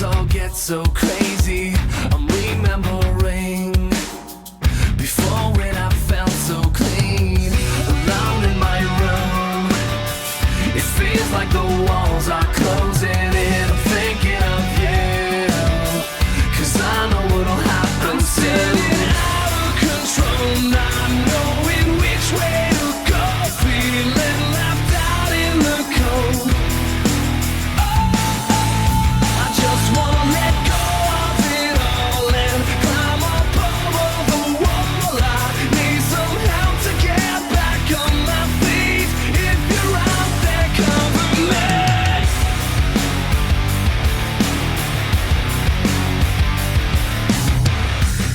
all get so crazy. I'm remembering before when I felt so clean, alone in my room. It feels like the walls are closing in. I'm thinking of you, 'cause I know what'll happen soon. Out of control, not knowing which way to go, feeling left out in the cold. I just wanna let go of it all and climb up over the wall. I need some help to get back on my feet. If you're out there, cover me.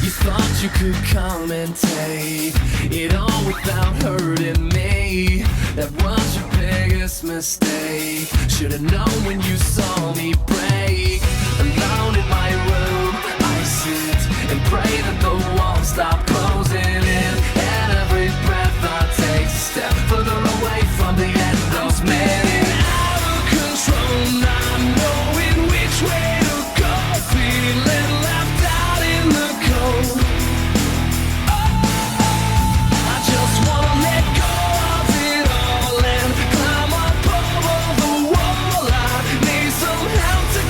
You thought you could come and take it all without hurting me. That was your biggest mistake. Should've known when you saw me break. Alone in my room, I sit and pray that the walls stop closing in. And every breath I take a step further away from the end of me. Out of control, not knowing which way to go, feeling left out in the cold. I just wanna let go of it all and climb up over the wall. I need some help to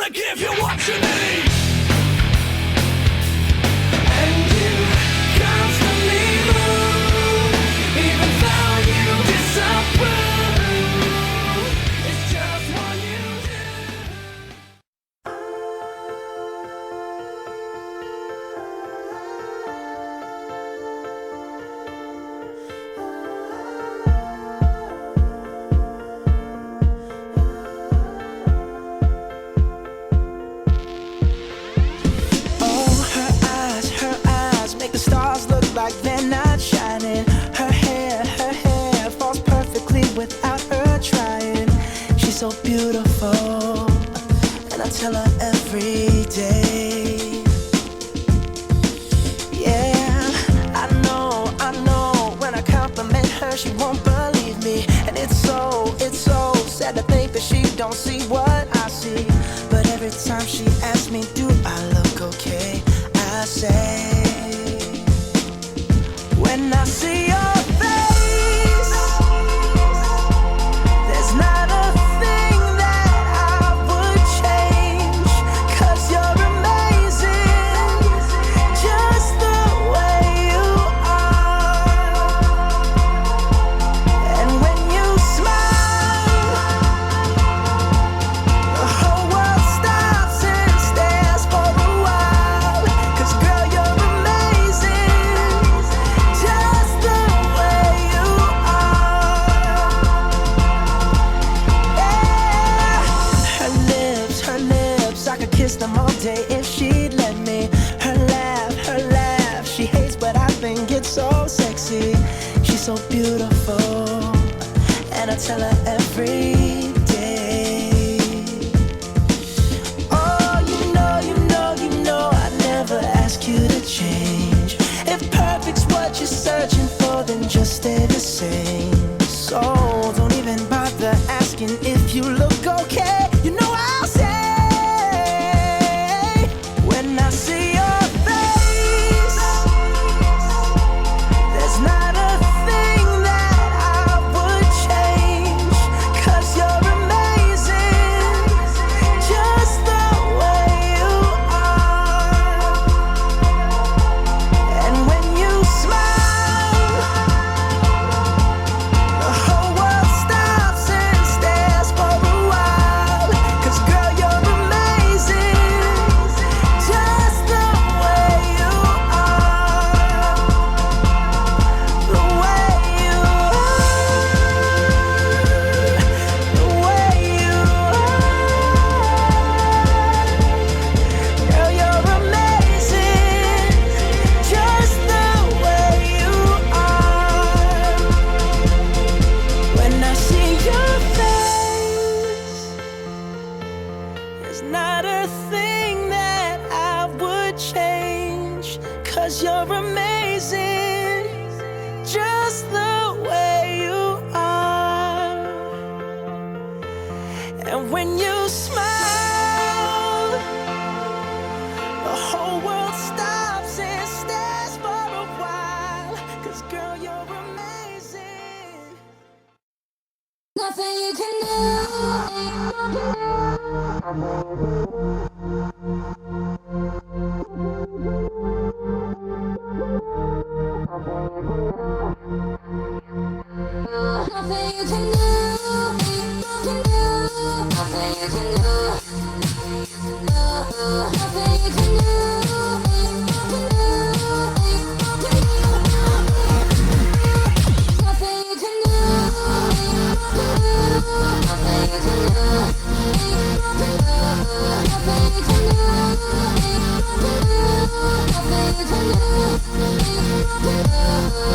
gonna give you what you need. And you constantly move, even though you disapprove. It's just what you do. Her eyes make the stars look like they're not shining. Her hair falls perfectly without her trying. She's so beautiful, and I tell her every day. Yeah, I know, when I compliment her, she won't believe me. And it's so sad to think that she don't see what I see. But every time she asks me, do I look okay? I say, when I see your face, there's not a thing that I would change. 'Cause you're amazing, just the way you are. And when you smile, the whole world stops and stares for a while. 'Cause girl, you're amazing, just the way you are. Yeah. Her lips, I could kiss them all day if she'd let me. Her laugh, she hates but I think it's so sexy. She's so beautiful, and I tell her every day. Oh, you know, I never ask you to change. If perfect's what you're searching for, then just stay the same. So don't even bother asking if you look okay. You know I'll say, when I see your face, there's not a thing that I would change. 'Cause you're amazing, just the way you are. And when you smile, the whole world stops and stares for a while. 'Cause girl, you're amazing, just the way you are. The way you are. The way you are. Girl, you're amazing, just the way you are. When I see your face, there's not a thing that I would change. 'Cause you're amazing, just the way you are. And when you smile, the whole world stops and stares for a while. 'Cause girl, you're amazing. Nothing you can do. Nothing you can do. Nothing you can do. Nothing you can do. Nothing you can do. Nothing you can do. Nothing you can do. Nothing you can do.